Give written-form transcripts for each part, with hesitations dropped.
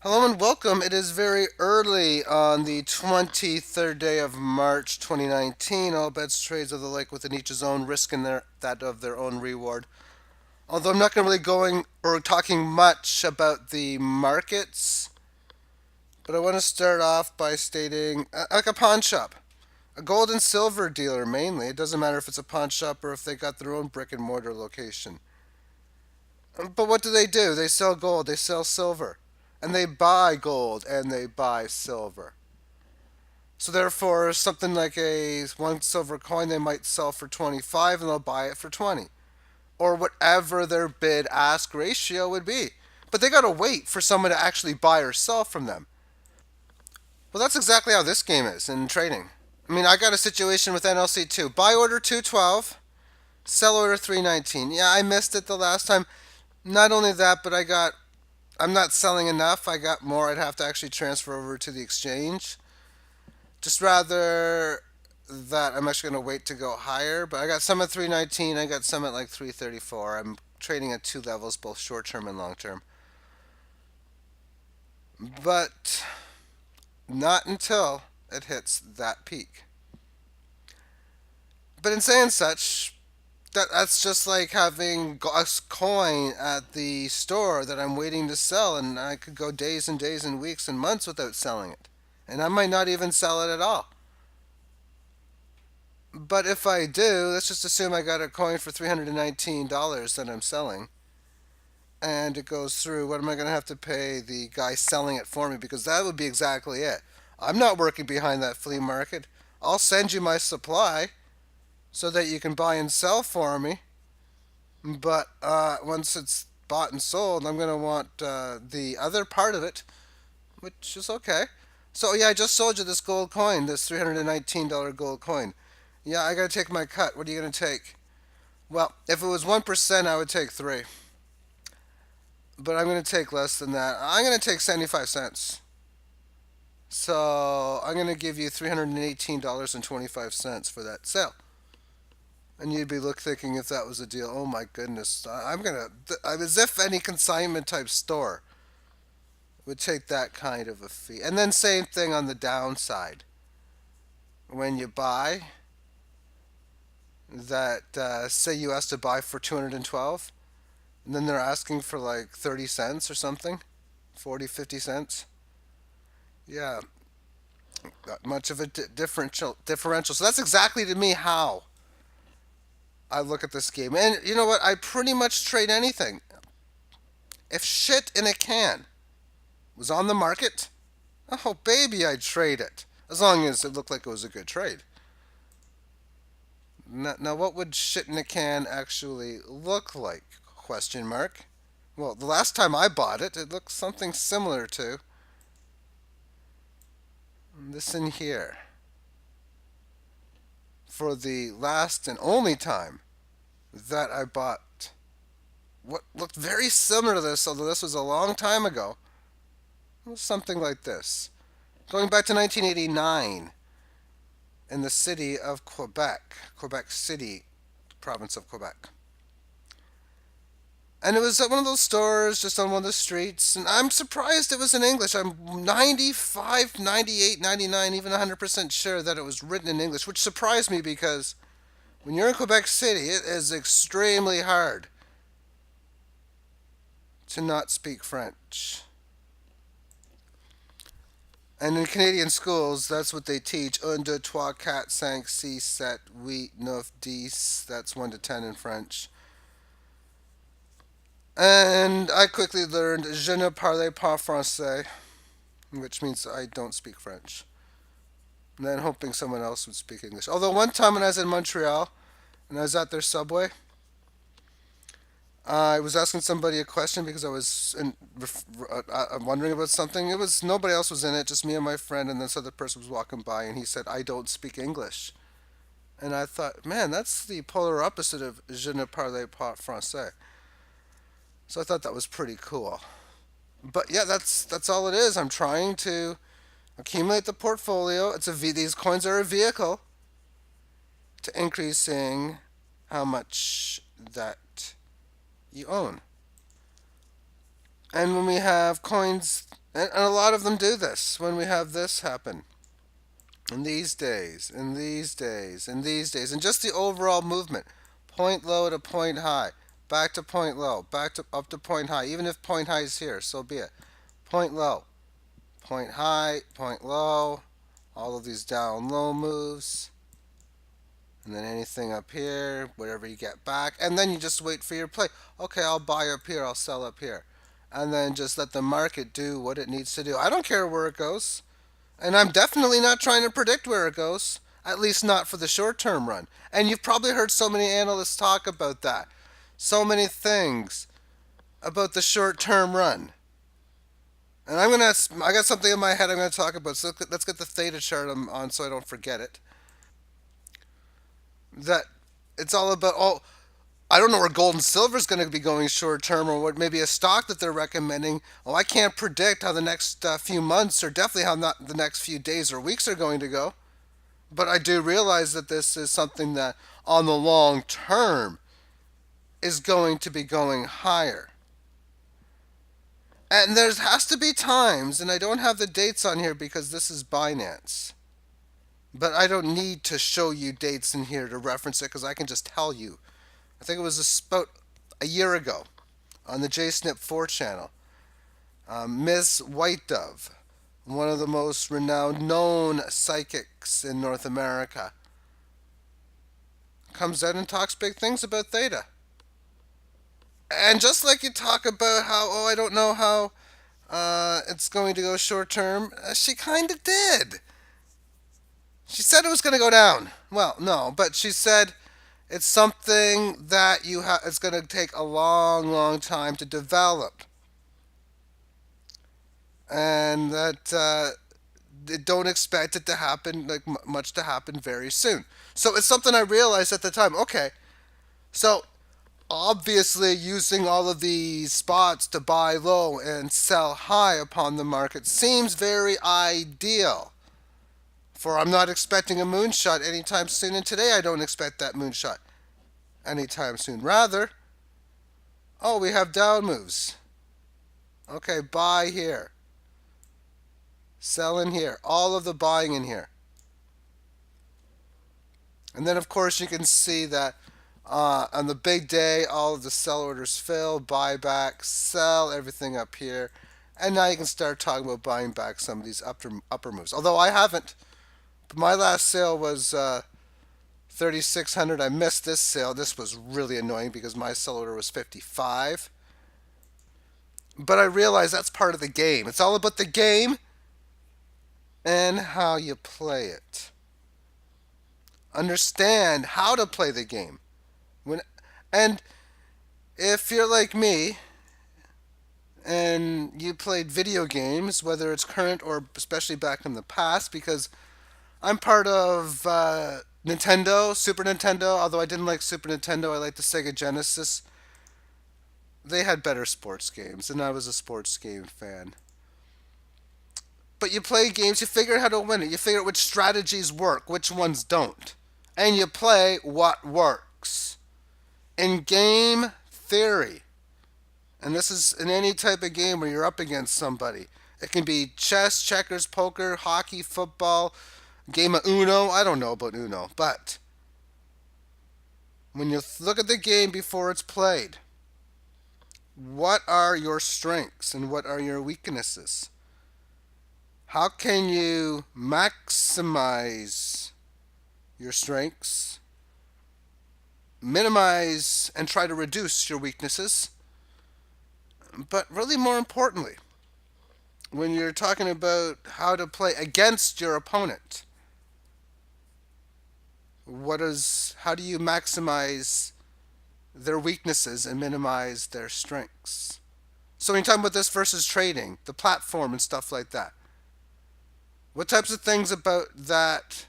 Hello and welcome. It is very early on the 23rd day of March 2019. All bets trades of the lake within each's own risk and that of their own reward. Although I'm not going to really going or talking much about the markets, but I want to start off by stating like a pawn shop, a gold and silver dealer mainly. It doesn't matter if it's a pawn shop or if they got their own brick and mortar location. But what do? They sell gold, they sell silver, and they buy gold and they buy silver. So therefore, something like a one silver coin they might sell for 25 and they'll buy it for 20 or whatever their bid ask ratio would be. But they got to wait for someone to actually buy or sell from them. Well, that's exactly how this game is in trading. I mean, I got a situation with NLC2. Buy order 212, sell order 319. Yeah, I missed it the last time. Not only that, but I'm not selling enough. I got more I'd have to actually transfer over to the exchange. Just rather that I'm actually going to wait to go higher. But I got some at 319. I got some at like 334. I'm trading at two levels, both short term and long term. But not until it hits that peak. But in saying such, that's just like having a coin at the store that I'm waiting to sell, and I could go days and days and weeks and months without selling it. And I might not even sell it at all. But if I do, let's just assume I got a coin for $319 that I'm selling, and it goes through. What am I going to have to pay the guy selling it for me? Because that would be exactly it. I'm not working behind that flea market. I'll send you my supply so that you can buy and sell for me. But once it's bought and sold, I'm going to want the other part of it, which is okay. So, yeah, I just sold you this gold coin, this $319 gold coin. Yeah, I got to take my cut. What are you going to take? Well, if it was 1%, I would take three. But I'm going to take less than that. I'm going to take 75 cents. So I'm going to give you $318.25 for that sale. And you'd be thinking if that was a deal. Oh my goodness! I'm gonna as if any consignment type store would take that kind of a fee. And then same thing on the downside. When you buy that, say you asked to buy for 212, and then they're asking for like 30 cents or something, 40, 50 cents. Yeah, not much of a differential. So that's exactly to me how I look at this game. And you know what? I pretty much trade anything. If shit in a can was on the market, oh baby, I'd trade it. As long as it looked like it was a good trade. Now, what would shit in a can actually look like? Question mark. Well, the last time I bought it, it looked something similar to this in here. For the last and only time that I bought what looked very similar to this, although this was a long time ago, it was something like this. Going back to 1989 in the city of Quebec, Quebec City, province of Quebec. And it was at one of those stores just on one of the streets. And I'm surprised it was in English. I'm 95, 98, 99, even 100% sure that it was written in English, which surprised me because when you're in Quebec City, it is extremely hard to not speak French. And in Canadian schools, that's what they teach. Un, deux, trois, quatre, cinq, six, sept, huit, neuf, dix. That's 1 to 10 in French. And I quickly learned Je ne parle pas français, which means I don't speak French. And then hoping someone else would speak English. Although one time when I was in Montreal and I was at their subway, I was asking somebody a question because I was wondering about something. It was nobody else was in it, just me and my friend, and this other person was walking by, and he said, "I don't speak English." And I thought, man, that's the polar opposite of "Je ne parle pas français." So I thought that was pretty cool. But yeah, that's all it is. I'm trying to accumulate the portfolio. These coins are a vehicle to increasing how much that you own. And when we have coins And a lot of them do this when we have this happen. In these days, in these days, in these days, and just the overall movement, point low to point high, back to point low, back to up to point high. Even if point high is here, so be it. Point low, point high, point low, all of these down low moves, and then anything up here, whatever you get back, and then you just wait for your play. Okay, I'll buy up here, I'll sell up here, and then just let the market do what it needs to do. I don't care where it goes. And I'm definitely not trying to predict where it goes, at least not for the short term run. And you've probably heard so many analysts talk about that. So many things about the short term run. And I got something in my head I'm going to talk about. So let's get the theta chart on so I don't forget it. That it's all about, oh, I don't know where gold and silver is going to be going short term, or what maybe a stock that they're recommending. Oh, I can't predict how the next few months, or definitely how not the next few days or weeks are going to go. But I do realize that this is something that, on the long term, is going to be going higher. And there has to be times, and I don't have the dates on here because this is Binance. But I don't need to show you dates in here to reference it because I can just tell you. I think it was about a year ago on the JSNIP 4 channel. Ms. White Dove, one of the most renowned known psychics in North America, comes out and talks big things about theta. And just like you talk about how, oh, I don't know how it's going to go short term, she kind of did. She said it was going to go down. Well, no, but she said it's something that it's going to take a long, long time to develop, and that don't expect it to happen like much to happen very soon. So it's something I realized at the time. Okay, so obviously using all of these spots to buy low and sell high upon the market seems very ideal. For I'm not expecting a moonshot anytime soon, and today I don't expect that moonshot anytime soon. Rather, oh, we have down moves. Okay, buy here, sell in here, all of the buying in here. And then, of course, you can see that on the big day, all of the sell orders fill, buy back, sell everything up here. And now you can start talking about buying back some of these upper moves. Although I haven't. My last sale was 3,600. I missed this sale. This was really annoying because my sell order was 55. But I realize that's part of the game. It's all about the game and how you play it. Understand how to play the game. When and if you're like me and you played video games, whether it's current or especially back in the past, because I'm part of Nintendo, Super Nintendo. Although I didn't like Super Nintendo, I liked the Sega Genesis. They had better sports games, and I was a sports game fan. But you play games, you figure out how to win it. You figure out which strategies work, which ones don't. And you play what works. In game theory, and this is in any type of game where you're up against somebody. It can be chess, checkers, poker, hockey, football, game of Uno. I don't know about Uno, but when you look at the game before it's played, what are your strengths and what are your weaknesses? How can you maximize your strengths, minimize and try to reduce your weaknesses? But really, more importantly, when you're talking about how to play against your opponent, how do you maximize their weaknesses and minimize their strengths? So when you're talking about this versus trading, the platform and stuff like that, what types of things about that,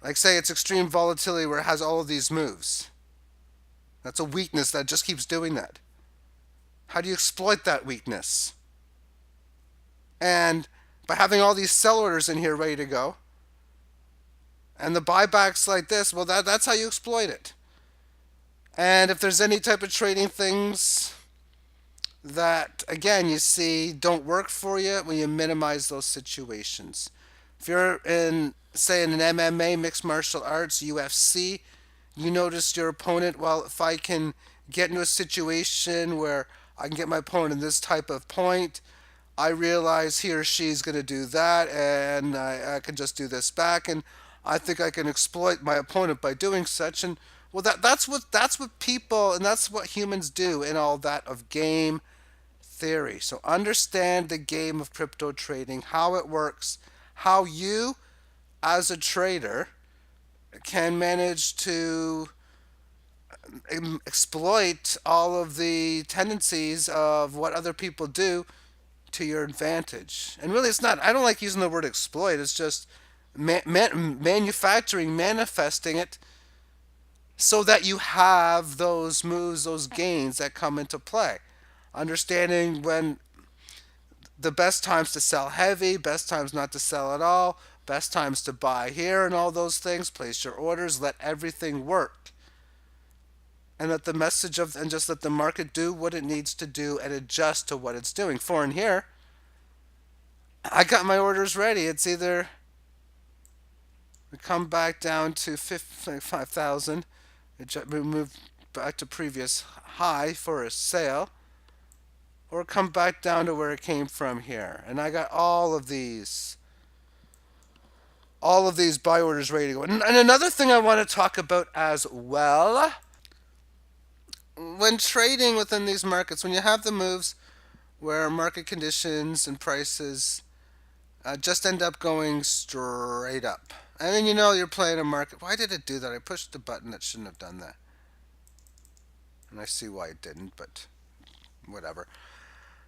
like say it's extreme volatility where it has all of these moves? That's a weakness that just keeps doing that. How do you exploit that weakness? And by having all these sell orders in here ready to go, and the buybacks like this, well, that's how you exploit it. And if there's any type of trading things that, again, you see don't work for you when you minimize those situations. If you're in, say, in an MMA, mixed martial arts, UFC, you notice your opponent, well, if I can get into a situation where I can get my opponent in this type of point, I realize he or she is going to do that, and I can just do this back, and I think I can exploit my opponent by doing such. And well, that's what people and that's what humans do in all that of game theory. So understand the game of crypto trading, how it works, how you, as a trader, can manage to exploit all of the tendencies of what other people do to your advantage. And really, it's not, I don't like using the word exploit, it's just manufacturing, manifesting it so that you have those moves, those gains that come into play. Understanding when the best times to sell heavy, best times not to sell at all, best times to buy here, and all those things. Place your orders, let everything work. And let the message of, and just let the market do what it needs to do and adjust to what it's doing. For in here, I got my orders ready. It's either we come back down to 5,000, we move back to previous high for a sale, or come back down to where it came from here. And I got all of these buy orders ready to go. And another thing I want to talk about as well, when trading within these markets, when you have the moves where market conditions and prices just end up going straight up. And then you're playing a market. Why did it do that? I pushed the button that shouldn't have done that. And I see why it didn't, but whatever.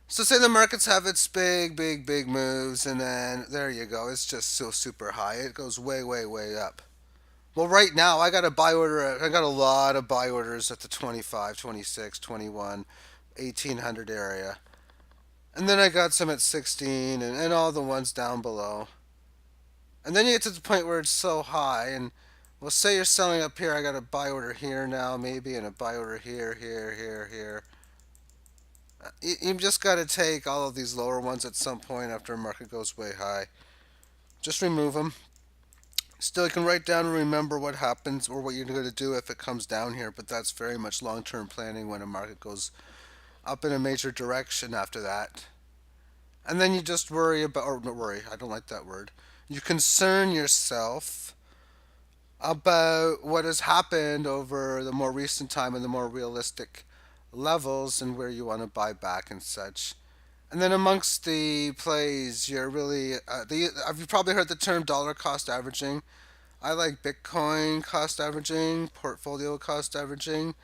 So say the markets have its big, big, big moves, and then there you go. It's just so super high. It goes way, way, way up. Well, right now I got a buy order. I got a lot of buy orders at the 25, 26, 21, 1800 area. And then I got some at 16 and all the ones down below. And then you get to the point where it's so high, and well, say you're selling up here. I got a buy order here now, maybe, and a buy order here, here, here, here. You just got to take all of these lower ones at some point after a market goes way high. Just remove them. Still, you can write down and remember what happens or what you're going to do if it comes down here, but that's very much long term planning when a market goes up in a major direction after that. And then you just worry about, or not worry, I don't like that word. You concern yourself about what has happened over the more recent time and the more realistic levels and where you want to buy back and such. And then amongst the plays, you're really, have you probably heard the term dollar cost averaging? I like Bitcoin cost averaging, portfolio cost averaging.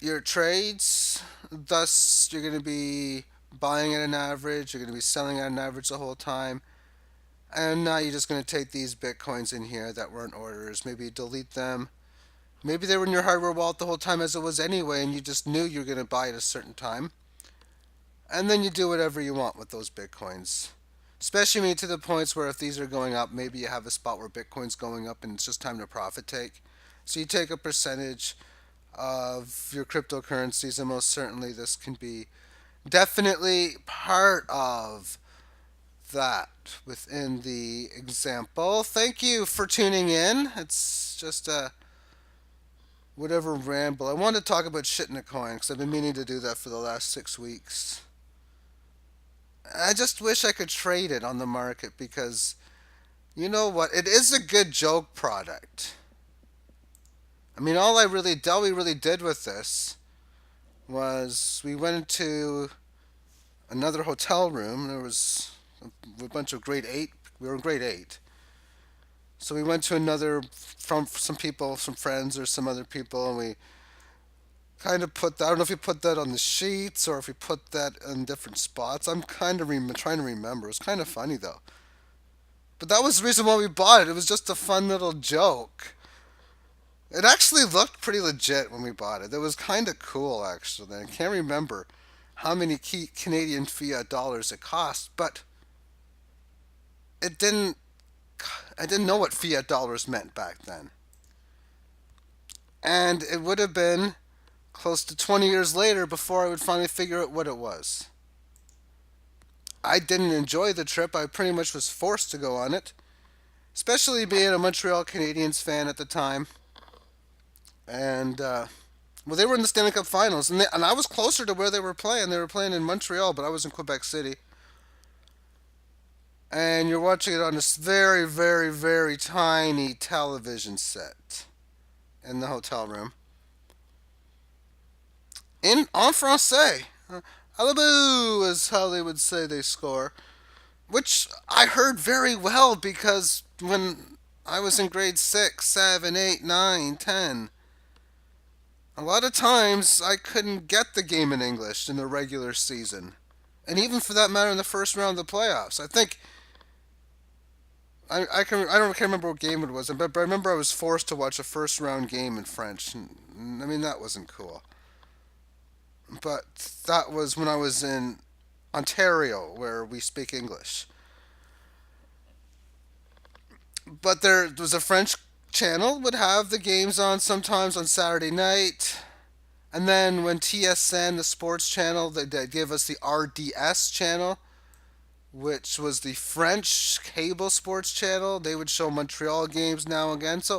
Your trades, thus, you're going to be buying at an average, you're going to be selling at an average the whole time. And now you're just going to take these Bitcoins in here that weren't orders, maybe delete them. Maybe they were in your hardware wallet the whole time as it was anyway, and you just knew you were going to buy at a certain time. And then you do whatever you want with those Bitcoins. Especially when you get to the points where if these are going up, maybe you have a spot where Bitcoin's going up and it's just time to profit take. So you take a percentage of your cryptocurrencies, and most certainly this can be definitely part of that within the example. Thank you for tuning in. It's just a whatever ramble. I want to talk about shit in a coin because I've been meaning to do that for the last 6 weeks. I just wish I could trade it on the market because you know what? It is a good joke product. I mean, all we really did with this was we went into another hotel room. There was a bunch of grade 8. We were in grade 8. So we went to another, from some people, some friends or some other people, and we kind of put that. I don't know if we put that on the sheets or if we put that in different spots. I'm kind of trying to remember. It was kind of funny though. But that was the reason why we bought it. It was just a fun little joke. It actually looked pretty legit when we bought it. It was kind of cool actually. I can't remember how many Canadian fiat dollars it cost, but it didn't. I didn't know what fiat dollars meant back then, and it would have been close to 20 years later before I would finally figure out what it was. I didn't enjoy the trip. I pretty much was forced to go on it, especially being a Montreal Canadiens fan at the time. And well, they were in the Stanley Cup Finals, and I was closer to where they were playing. They were playing in Montreal, but I was in Quebec City. And you're watching it on this very, very, very tiny television set in the hotel room. In en français, Alaboo is how they would say they score, which I heard very well because when I was in grade 6, 7, 8, 9, 10, a lot of times I couldn't get the game in English in the regular season. And even for that matter in the first round of the playoffs. I think I don't can't remember what game it was, but I remember I was forced to watch a first round game in French. And, I mean that wasn't cool. But that was when I was in Ontario where we speak English. But there was a French channel would have the games on sometimes on Saturday night. And then when TSN, the sports channel, they give us the RDS channel, which was the French cable sports channel. They would show Montreal games now and again. So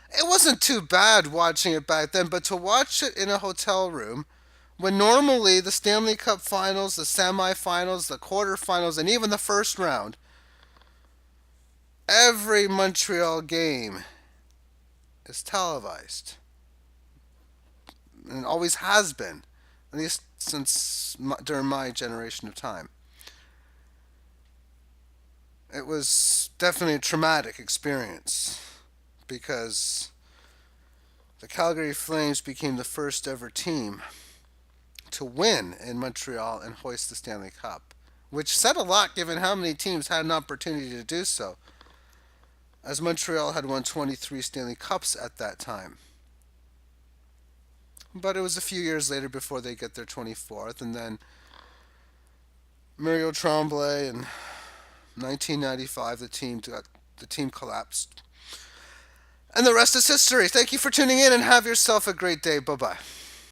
it wasn't too bad watching it back then, but to watch it in a hotel room when normally the Stanley Cup finals, the semifinals, the quarterfinals, and even the first round, every Montreal game is televised. And it always has been, at least since during my generation of time. It was definitely a traumatic experience because the Calgary Flames became the first ever team to win in Montreal and hoist the Stanley Cup, which said a lot given how many teams had an opportunity to do so, as Montreal had won 23 Stanley Cups at that time. But it was a few years later before they get their 24th, and then Mario Tremblay in 1995, the team collapsed. And the rest is history. Thank you for tuning in and have yourself a great day. Bye bye.